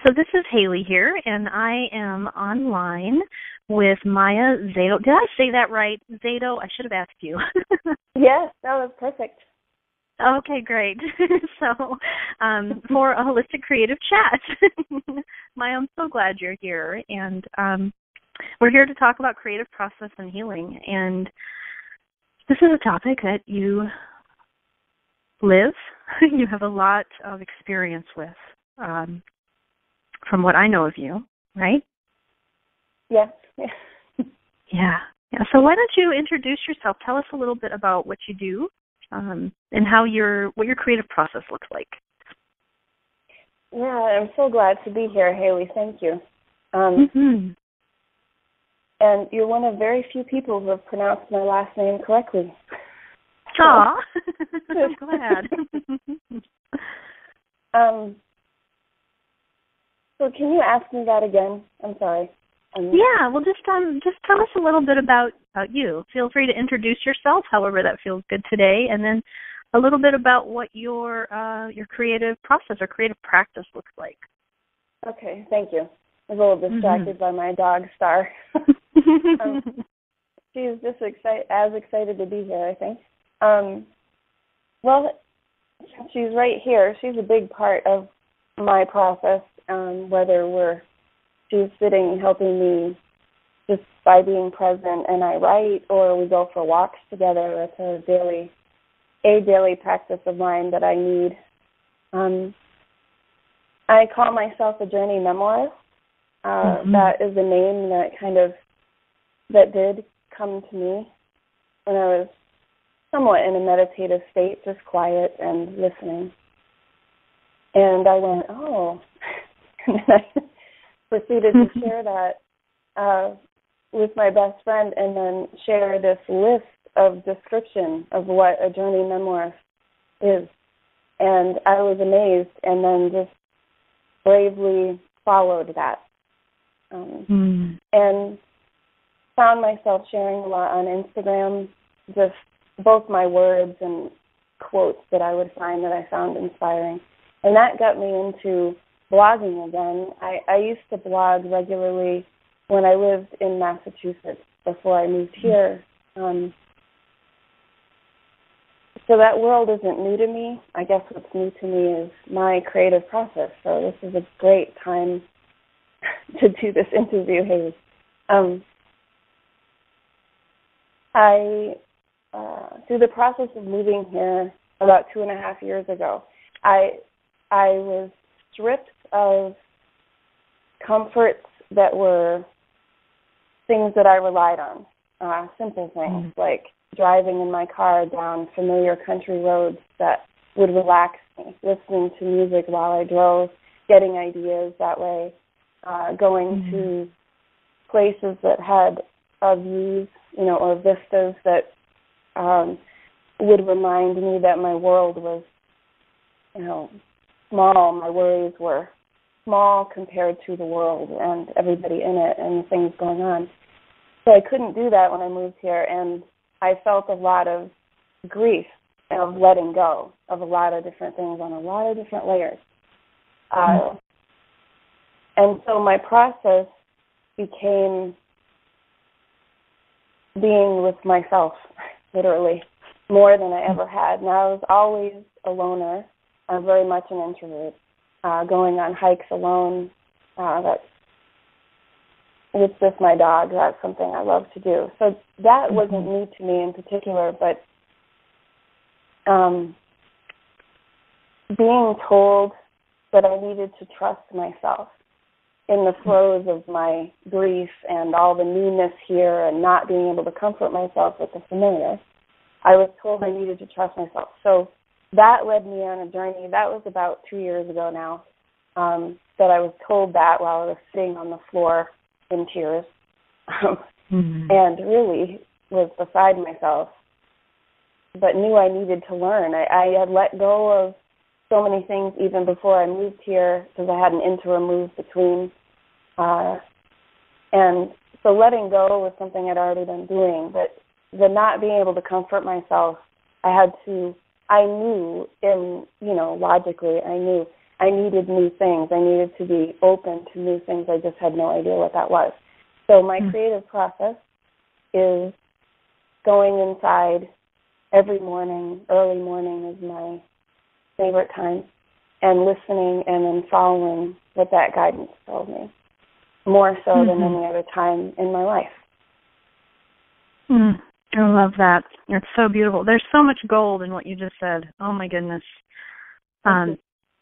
So this is Haley here, and I am online with Maya Zaido. Did I say that right? Zaido? I should have asked you. Yes, that was perfect. Okay, great. So for a holistic creative chat. Maya, I'm so glad you're here, and we're here to talk about creative process and healing. And this is a topic that you live, you have a lot of experience with, from what I know of you, right? Yes. Yeah. So why don't you introduce yourself? Tell us a little bit about what you do, and what your creative process looks like. Yeah, I'm so glad to be here, Haley. Thank you. And you're one of very few people who have pronounced my last name correctly. Aw, I'm glad. So can you ask me that again? I'm sorry. Yeah, well, just tell us a little bit about you. Feel free to introduce yourself, however that feels good today, and then a little bit about what your creative process or creative practice looks like. Okay, thank you. I was a little distracted by my dog, Star. She's just as excited to be here, I think. Well, she's right here. She's a big part of my process, whether she's sitting helping me just by being present and I write, or we go for walks together. It's a daily practice of mine that I need. I call myself a journey memoirist. That is a name that did come to me when I was somewhat in a meditative state, just quiet and listening. And I went, oh. And then I proceeded to share that with my best friend, and then share this list of description of what a journey memoirist is. And I was amazed, and then just bravely followed that. And found myself sharing a lot on Instagram, just both my words and quotes that I would find that I found inspiring. And that got me into blogging again. I used to blog regularly when I lived in Massachusetts before I moved here. So that world isn't new to me. I guess what's new to me is my creative process. So this is a great time to do this interview, Haley. Through the process of moving here about 2.5 years ago, I was stripped of comforts that were things that I relied on, simple things like driving in my car down familiar country roads that would relax me, listening to music while I drove, getting ideas that way, going to places that had views, or vistas that would remind me that my world was, small. My worries were small compared to the world and everybody in it and the things going on. So I couldn't do that when I moved here, and I felt a lot of grief of letting go of a lot of different things on a lot of different layers. And so my process became being with myself, literally, more than I ever had. Now, I was always a loner. I'm very much an introvert. Going on hikes alone, with just my dog, that's something I love to do. So that wasn't new to me in particular, but being told that I needed to trust myself in the throes of my grief and all the newness here and not being able to comfort myself with the familiar, I was told I needed to trust myself. So that led me on a journey. That was about 2 years ago now, that I was told that while I was sitting on the floor in tears, and really was beside myself, but knew I needed to learn. I had let go of so many things even before I moved here because I had an interim move between. And so letting go was something I'd already been doing, but the not being able to comfort myself, I knew logically, I knew I needed new things. I needed to be open to new things. I just had no idea what that was. So my creative process is going inside every morning. Early morning is my favorite time, and listening and then following what that guidance told me, more so than any other time in my life. I love that. It's so beautiful. There's so much gold in what you just said. Oh, my goodness. And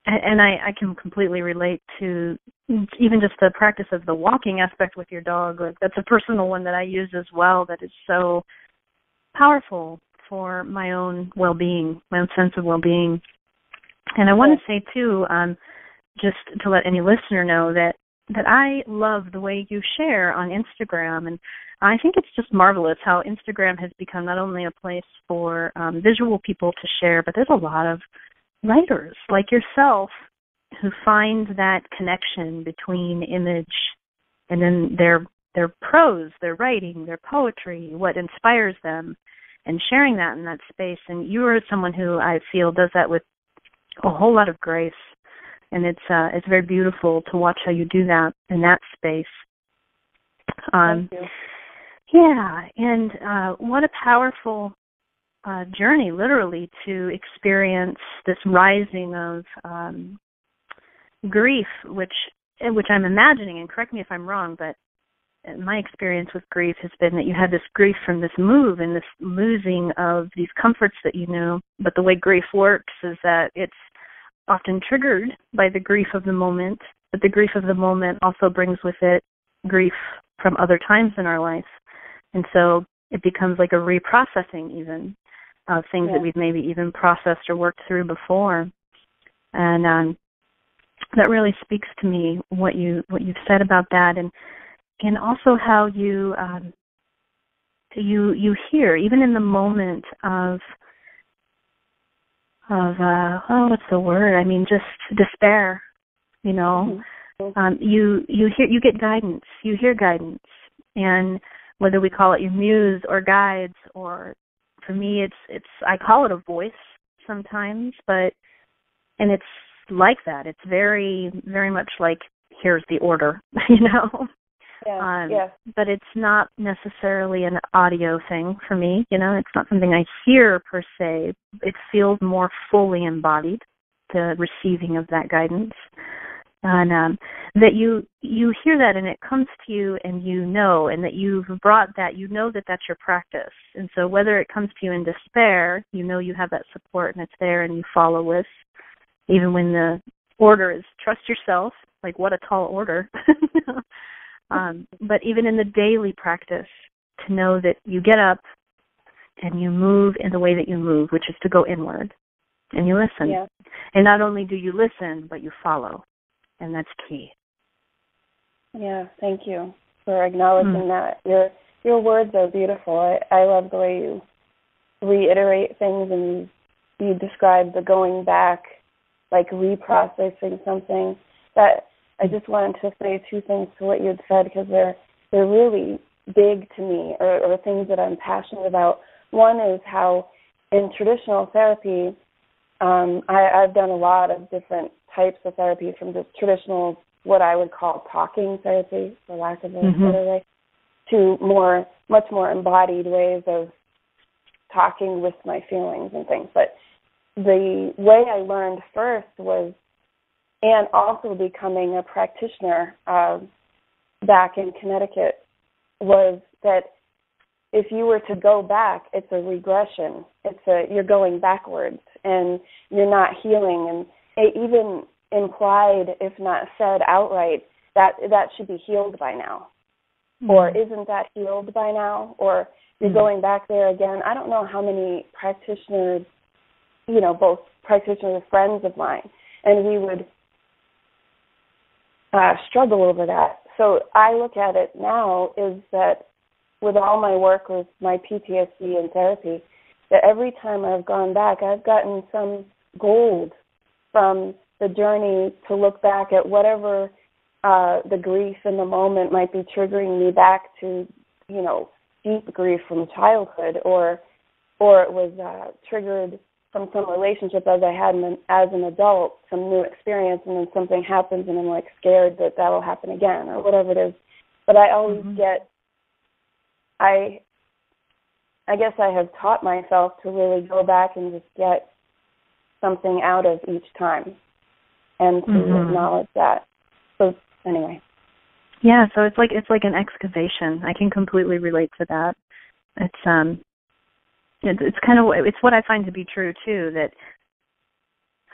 I can completely relate to even just the practice of the walking aspect with your dog. Like, that's a personal one that I use as well that is so powerful for my own well-being, my own sense of well-being. And I want to say, too, just to let any listener know that I love the way you share on Instagram. And I think it's just marvelous how Instagram has become not only a place for visual people to share, but there's a lot of writers like yourself who find that connection between image and then their prose, their writing, their poetry, what inspires them, and sharing that in that space. And you are someone who I feel does that with a whole lot of grace, and it's very beautiful to watch how you do that in that space. Thank you. Yeah, and what a powerful journey, literally, to experience this rising of grief, which I'm imagining, and correct me if I'm wrong, but my experience with grief has been that you had this grief from this move and this losing of these comforts that you knew. But the way grief works is that it's often triggered by the grief of the moment, but the grief of the moment also brings with it grief from other times in our life. And so it becomes like a reprocessing even of things that we've maybe even processed or worked through before. And that really speaks to me, what you've said about that, and also how you hear, even in the moment of what's the word? I mean, just despair. You know, you get guidance. You hear guidance, and whether we call it your muse or guides, or for me, it's I call it a voice sometimes, and it's like that. It's very, very much like, here's the order, you know. But it's not necessarily an audio thing for me, you know. It's not something I hear per se. It feels more fully embodied, the receiving of that guidance. And that you hear that and it comes to you, and you know, and that you've brought that, you know that that's your practice. And so whether it comes to you in despair, you know you have that support and it's there and you follow with, even when the order is trust yourself, like what a tall order. But even in the daily practice, to know that you get up and you move in the way that you move, which is to go inward, and you listen. Yeah. And not only do you listen, but you follow, and that's key. Yeah, thank you for acknowledging that. Your words are beautiful. I love the way you reiterate things, and you describe the going back, like reprocessing something. That I just wanted to say two things to what you had said, because they're really big to me, or things that I'm passionate about. One is how in traditional therapy, I've done a lot of different types of therapy, from just traditional, what I would call talking therapy, for lack of a better way, to much more embodied ways of talking with my feelings and things. But the way I learned first was, and also becoming a practitioner back in Connecticut, was that if you were to go back, it's a regression. You're going backwards, and you're not healing. And it even implied, if not said outright, that should be healed by now. Or isn't that healed by now? Or you're going back there again. I don't know how many practitioners, both practitioners, friends of mine, and we would struggle over that. So I look at it now is that with all my work with my PTSD and therapy, that every time I've gone back, I've gotten some gold from the journey to look back at whatever the grief in the moment might be triggering me back to, deep grief from childhood, or it was triggered from some relationship as I had as an adult, some new experience, and then something happens and I'm like scared that will happen again or whatever it is. But I always get, I guess I have taught myself to really go back and just get something out of each time and to acknowledge that. So anyway. Yeah, so it's like an excavation. I can completely relate to that. It's kind of, it's what I find to be true too, that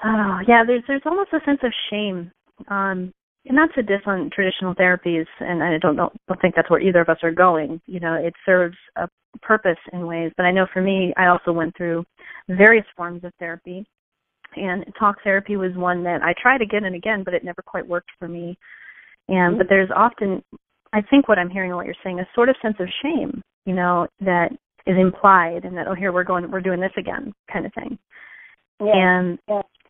there's almost a sense of shame. And not to diss on traditional therapies, and I don't think that's where either of us are going. You know, it serves a purpose in ways, but I know for me, I also went through various forms of therapy, and talk therapy was one that I tried again and again, but it never quite worked for me. And but there's often, I think what I'm hearing and what you're saying, a sort of sense of shame, you know, that is implied, and that, oh, here we're doing this again, kind of thing. Yeah.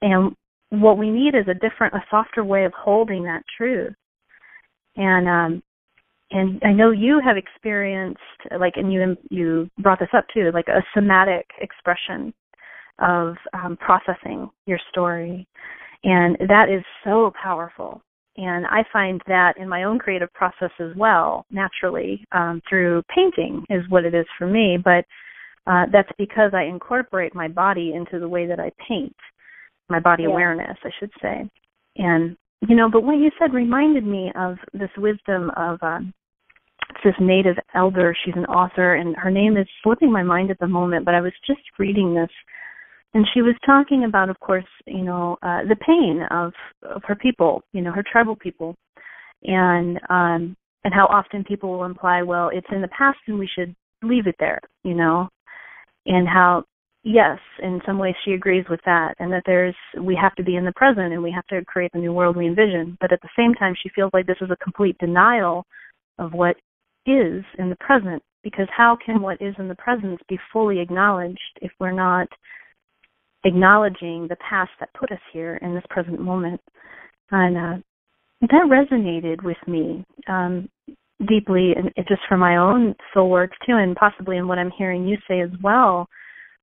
And what we need is a softer way of holding that truth. And I know you have experienced, like, and you brought this up too, like a somatic expression of processing your story, and that is so powerful. And I find that in my own creative process as well, naturally, through painting is what it is for me. But that's because I incorporate my body into the way that I paint, my body awareness, I should say. And, you know, but what you said reminded me of this wisdom of this native elder. She's an author, and her name is slipping my mind at the moment, but I was just reading this. And she was talking about, of course, you know, the pain of her people, you know, her tribal people, and how often people will imply, well, it's in the past and we should leave it there, you know, and how, yes, in some ways she agrees with that, and that we have to be in the present and we have to create the new world we envision. But at the same time, she feels like this is a complete denial of what is in the present, because how can what is in the present be fully acknowledged if we're not acknowledging the past that put us here in this present moment? And that resonated with me deeply, and just for my own soul work too, and possibly in what I'm hearing you say as well,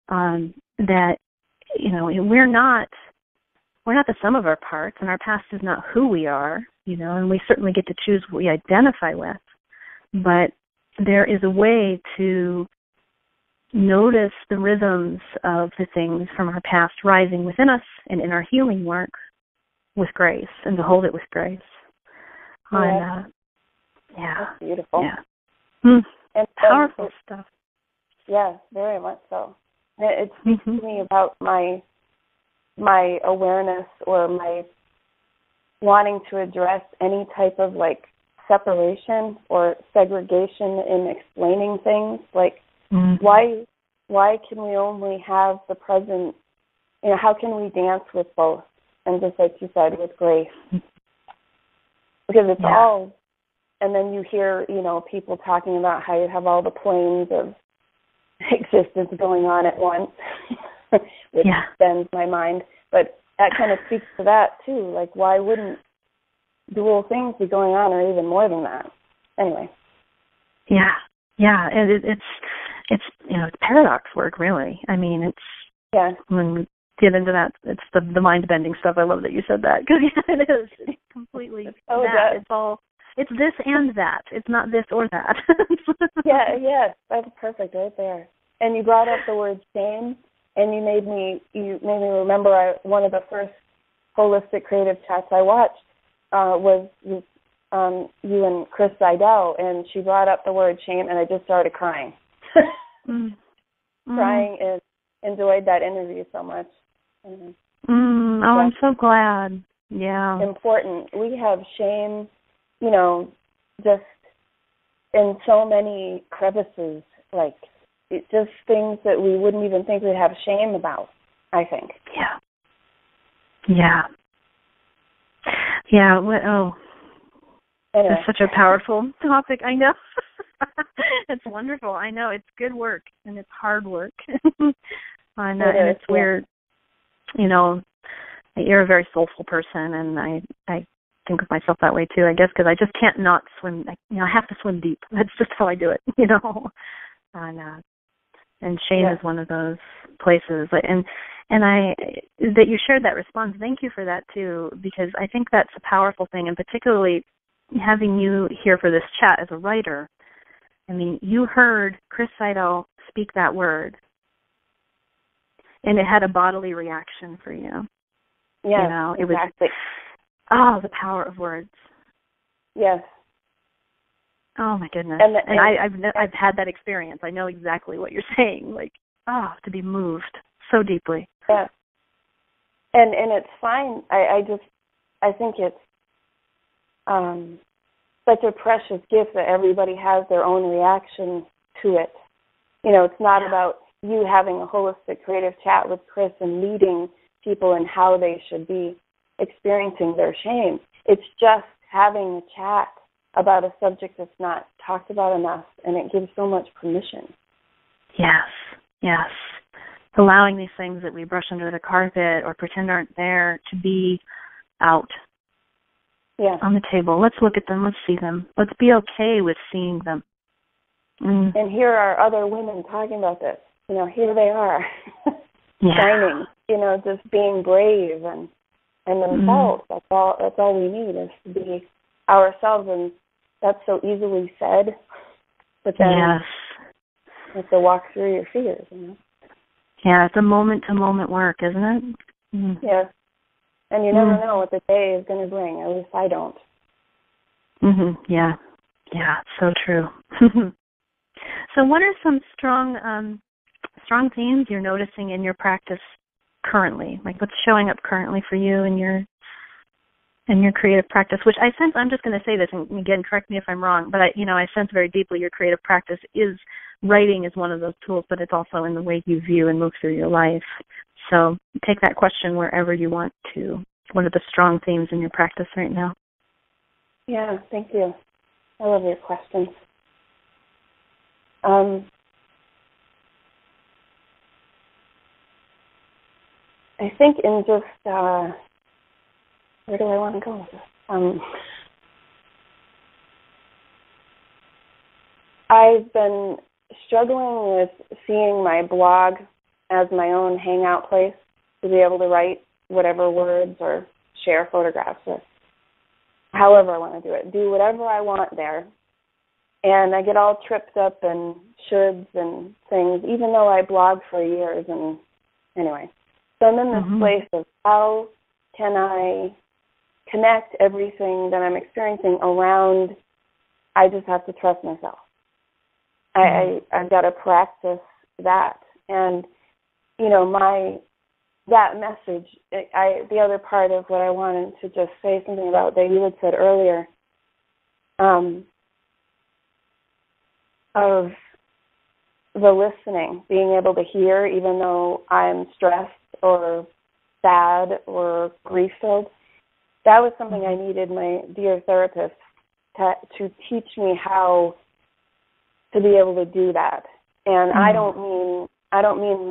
that, you know, we're not the sum of our parts, and our past is not who we are, you know, and we certainly get to choose what we identify with. But there is a way to notice the rhythms of the things from our past rising within us and in our healing work with grace, and to hold it with grace. That's beautiful. Yeah. And powerful stuff. Yeah, very much so. It speaks to me about my awareness, or my wanting to address any type of like separation or segregation in explaining things. Like, why can we only have the present? You know, how can we dance with both? And just like you said, with grace, because it's all. And then you hear, you know, people talking about how you have all the planes of existence going on at once, which bends my mind. But that kind of speaks to that too. Like, why wouldn't dual things be going on, or even more than that? Anyway. Yeah, and it's you know, it's paradox work, really. I mean, it's when we get into that, it's the mind bending stuff. I love that you said that, because it is. It's completely that. It's all. It's this and that. It's not this or that. That's perfect right there. And you brought up the word shame, and you made me remember one of the first holistic creative chats I watched was you and Chris Zaido, and she brought up the word shame, and I just started crying. Crying, and enjoyed that interview so much. I'm so glad. Yeah. Important. We have shame, you know, just in so many crevices, like it's just things that we wouldn't even think we'd have shame about, I think. Yeah. Anyway. It's such a powerful topic. I know. It's wonderful. I know. It's good work, and it's hard work. And it's weird. You know, you're a very soulful person, and I think of myself that way too, I guess, because I just can't not swim. I have to swim deep. That's just how I do it, you know. And shame is one of those places. And And that you shared that response, thank you for that too, because I think that's a powerful thing, and particularly having you here for this chat as a writer. I mean, you heard Chris Zaido speak that word, and it had a bodily reaction for you. Yes, you know, it exactly. was, the power of words. Yes. Oh my goodness. And I've had that experience. I know exactly what you're saying. Like, to be moved so deeply. Yes. And it's fine. I think it's such a precious gift that everybody has their own reaction to it. You know, it's not about you having a holistic creative chat with Chris and leading people in how they should be experiencing their shame. It's just having a chat about a subject that's not talked about enough, and it gives so much permission. Yes. Allowing these things that we brush under the carpet or pretend aren't there to be out on the table. Let's look at them. Let's see them. Let's be okay with seeing them. And here are other women talking about this. You know, here they are, shining. You know, just being brave and themselves. That's all we need, is to be ourselves, and that's so easily said. But then you have to walk through your fears. You know. Yeah, it's a moment-to-moment work, isn't it? Yes. And you never know what the day is going to bring. At least I don't. Yeah, so true. So what are some strong themes you're noticing in your practice currently? Like, what's showing up currently for you in your creative practice, which I sense, I'm just going to say this, and again, correct me if I'm wrong, but I sense very deeply your creative practice is writing is one of those tools, but it's also in the way you view and move through your life. So take that question wherever you want to. What are the strong themes in your practice right now? Yeah, thank you. I love your questions. I think in just, where do I want to go with this? I've been struggling with seeing my blog as my own hangout place to be able to write whatever words or share photographs or however I want to do it. Do whatever I want there. And I get all tripped up in shoulds and things, even though I blogged for years. And anyway, so I'm in this place of how can I connect everything that I'm experiencing around, I just have to trust myself. I've got to practice that. And, you know, that message, the other part of what I wanted to just say something about that you had said earlier, of the listening, being able to hear even though I'm stressed or sad or grief-filled, that was something I needed my dear therapist to teach me how to be able to do that. And I don't mean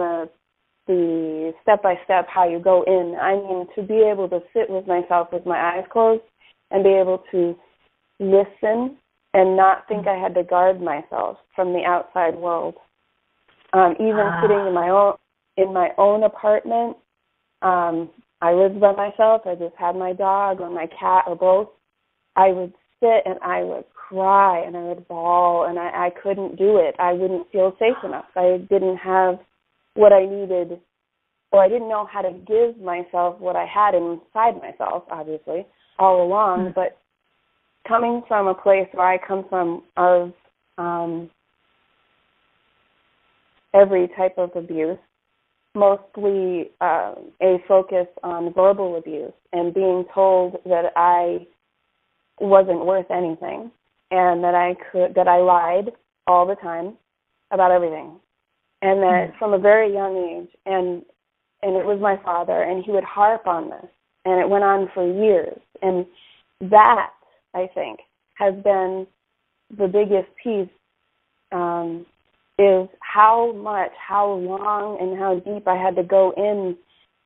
the step-by-step how you go in. I mean to be able to sit with myself with my eyes closed and be able to listen and not think I had to guard myself from the outside world. Even sitting in my own apartment, I lived by myself. I just had my dog or my cat or both. I would sit and I would cry and I would bawl and I couldn't do it. I wouldn't feel safe enough. I didn't have what I needed, or I didn't know how to give myself what I had inside myself, obviously, all along. But coming from a place where I come from of every type of abuse, mostly a focus on verbal abuse and being told that I wasn't worth anything and that I lied all the time about everything. And that from a very young age, and it was my father, and he would harp on this, and it went on for years. And that, I think, has been the biggest piece, is how much, how long, and how deep I had to go in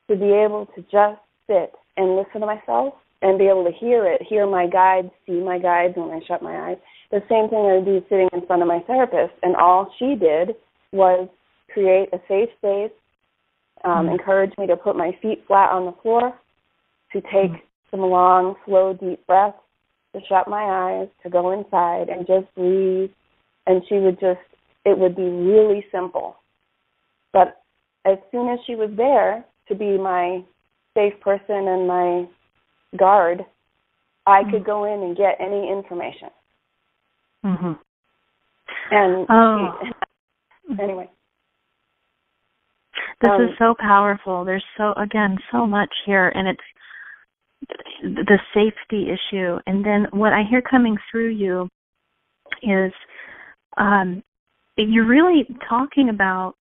to be able to just sit and listen to myself and be able to hear my guides, see my guides when I shut my eyes. The same thing I would do sitting in front of my therapist, and all she did was create a safe space encouraged me to put my feet flat on the floor, to take some long, slow, deep breaths, to shut my eyes, to go inside and just breathe. And it would be really simple. But as soon as she was there to be my safe person and my guard, I could go in and get any information. Mm-hmm. And anyway. This is so powerful. There's so much here, and it's the safety issue. And then what I hear coming through you is you're really talking about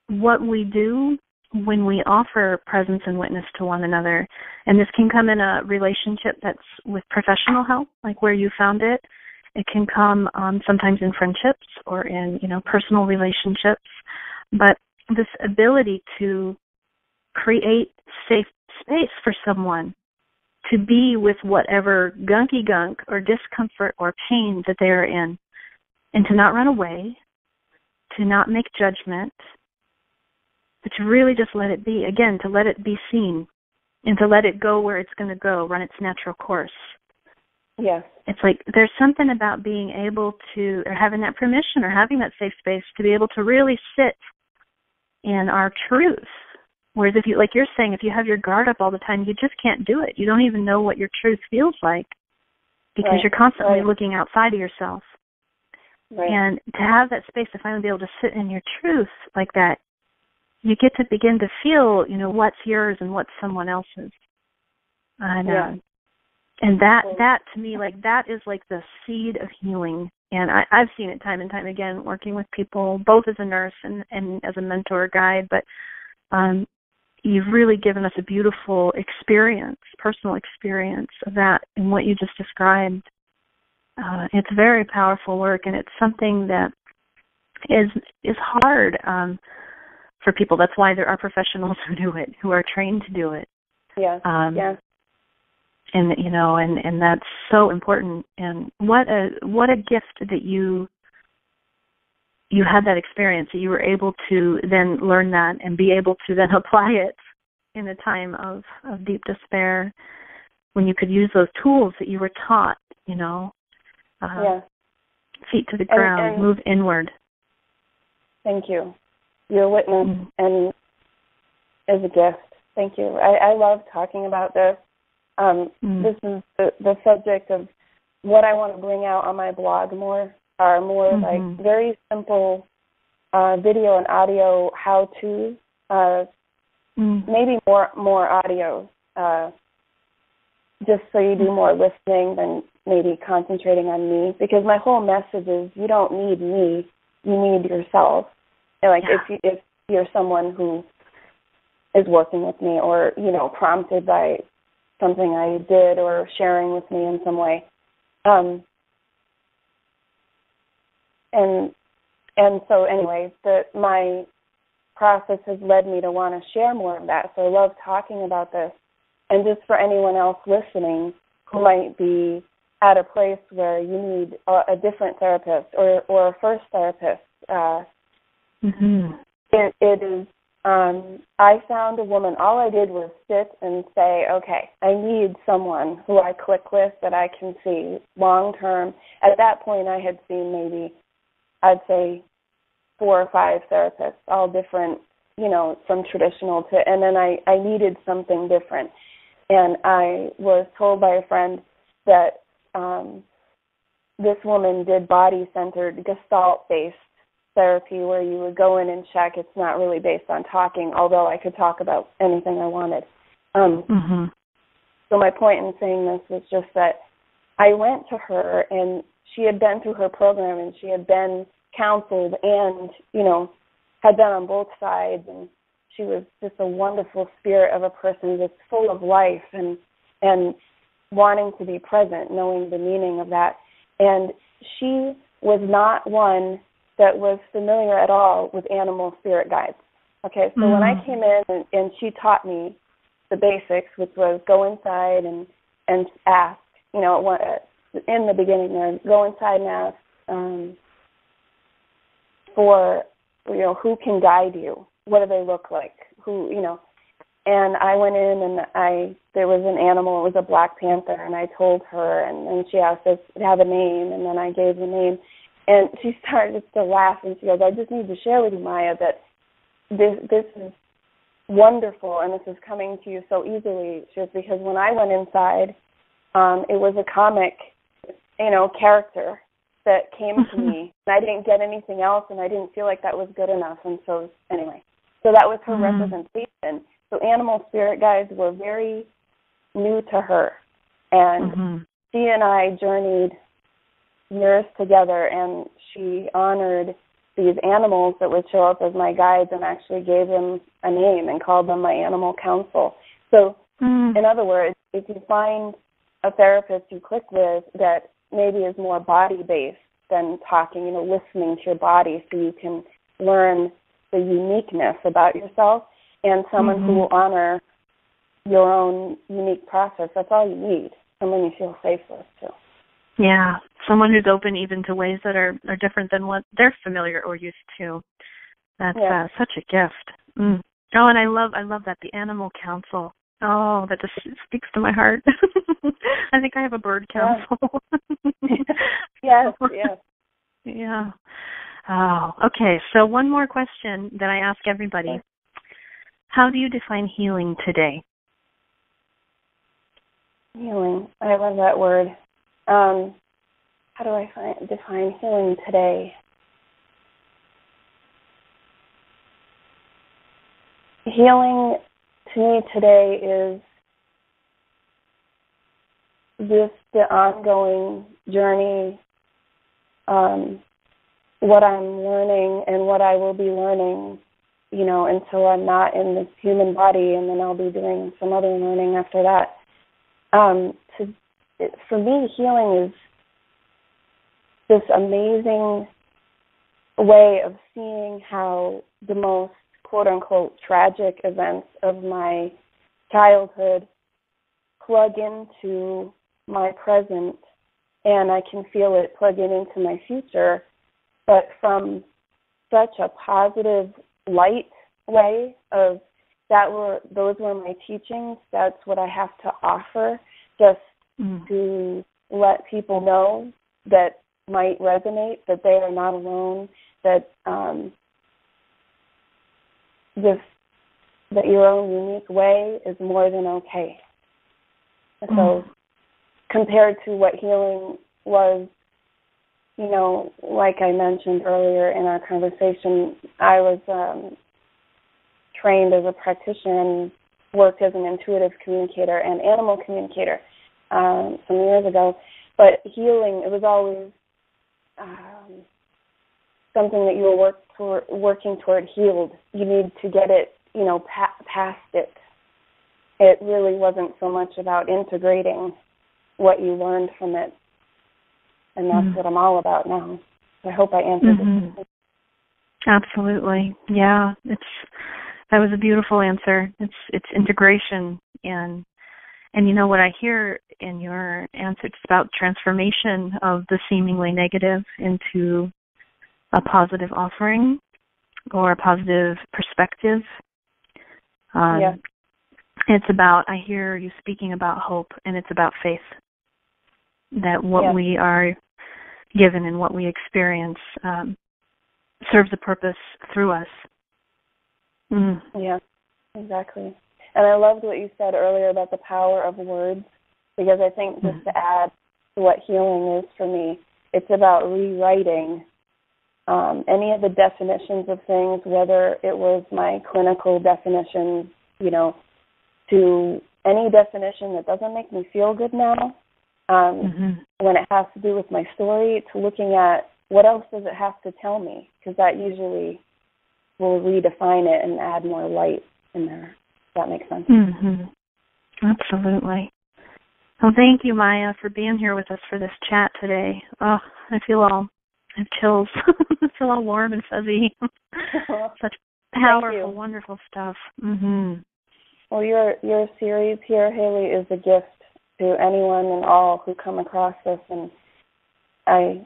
what we do when we offer presence and witness to one another. And this can come in a relationship that's with professional help, like where you found it. It can come sometimes in friendships or in, personal relationships. But this ability to create safe space for someone to be with whatever gunky gunk or discomfort or pain that they are in, and to not run away, to not make judgment, but to really just let it be. Again, to let it be seen and to let it go where it's going to go, run its natural course. Yes. It's like there's something about being able to, or having that permission or having that safe space to be able to really sit in our truth. Whereas if you, like you're saying, if you have your guard up all the time, you just can't do it. You don't even know what your truth feels like because you're constantly looking outside of yourself. Right. And to have that space to finally be able to sit in your truth like that, you get to begin to feel, what's yours and what's someone else's. And that to me, that is like the seed of healing. And I've seen it time and time again working with people, both as a nurse and as a mentor guide. But you've really given us a beautiful experience, personal experience of that and what you just described. It's very powerful work, and it's something that is hard for people. That's why there are professionals who do it, who are trained to do it. Yes. And and that's so important. And what a gift that you had that experience, that you were able to then learn that and be able to then apply it in a time of deep despair, when you could use those tools that you were taught. Feet to the ground, and move inward. Thank you. Your witness and is a gift. Thank you. I love talking about this. This is the subject of what I want to bring out on my blog more like very simple video and audio how-to, maybe more audio, just so you do more listening than maybe concentrating on me, because my whole message is you don't need me, you need yourself. And if you're someone who is working with me or, prompted by something I did or sharing with me in some way. And so anyway, my process has led me to want to share more of that. So I love talking about this. And just for anyone else listening who might be at a place where you need a different therapist or a first therapist, it is, I found a woman, all I did was sit and say, okay, I need someone who I click with, that I can see long term. At that point, I had seen maybe, I'd say, 4 or 5 therapists, all different, from traditional to, and then I needed something different. And I was told by a friend that this woman did body-centered, Gestalt-based therapy where you would go in and check. It's not really based on talking, although I could talk about anything I wanted. So my point in saying this was just that I went to her, and she had been through her program, and she had been counseled and, had been on both sides, and she was just a wonderful spirit of a person, just full of life and wanting to be present, knowing the meaning of that. And she was not one that was familiar at all with animal spirit guides. Okay, so when I came in and she taught me the basics, which was go inside and ask, in the beginning there, go inside and ask for, who can guide you? What do they look like? who, and I went in and there was an animal, it was a black panther, and I told her, and then she asked us to have a name, and then I gave the name, and she started to laugh, and she goes, I just need to share with you, Maya, that this is wonderful, and this is coming to you so easily. She goes, because when I went inside, it was a comic, character that came to me, and I didn't get anything else, and I didn't feel like that was good enough, and so anyway, so that was her representation. So animal spirit guides were very new to her, and she and I journeyed years together, and she honored these animals that would show up as my guides and actually gave them a name and called them my animal counsel. So, in other words, if you find a therapist you click with that maybe is more body-based than talking, listening to your body so you can learn the uniqueness about yourself, and someone who will honor your own unique process, that's all you need, someone you feel safe with, too. Yeah, someone who's open even to ways that are different than what they're familiar or used to. That's such a gift. Oh, and I love that, the animal counsel. Oh, that just speaks to my heart. I think I have a bird counsel. Yes. Yeah. Oh, okay. So one more question that I ask everybody. How do you define healing today? Healing. I love that word. How do I define healing today? Healing to me today is just the ongoing journey, what I'm learning and what I will be learning, until I'm not in this human body, and then I'll be doing some other learning after that. For me, healing is this amazing way of seeing how the most quote-unquote tragic events of my childhood plug into my present, and I can feel it plugging into my future, but from such a positive, light way of those were my teachings. That's what I have to offer, just to let people know that might resonate, that they are not alone, that that your own unique way is more than okay. So compared to what healing was, like I mentioned earlier in our conversation, I was trained as a practitioner and worked as an intuitive communicator and animal communicator some years ago. But healing, it was always something that you were working toward healed. You need to get it, past it. It really wasn't so much about integrating what you learned from it. And that's what I'm all about now. I hope I answered it. Absolutely. Yeah. That was a beautiful answer. It's integration, and what I hear in your answer, it's about transformation of the seemingly negative into a positive offering or a positive perspective. It's about, I hear you speaking about hope, and it's about faith. That what we are given and what we experience serves a purpose through us. Yeah, exactly. And I loved what you said earlier about the power of words, because I think just to add to what healing is for me, it's about rewriting any of the definitions of things, whether it was my clinical definition, to any definition that doesn't make me feel good now. When it has to do with my story, to looking at what else does it have to tell me, because that usually will redefine it and add more light in there. Does that make sense? Absolutely. Well, thank you, Maya, for being here with us for this chat today. Oh, I have chills. I feel all warm and fuzzy. Such powerful, wonderful stuff. Well, your series here, Haley, is a gift to anyone and all who come across this, and I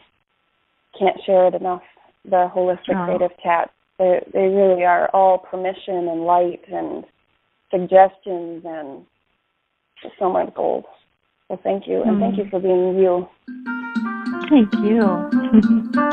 can't share it enough, the Holistic Creative Chat. They really are all permission and light and suggestions and so much gold. So thank you, and thank you for being you. Thank you.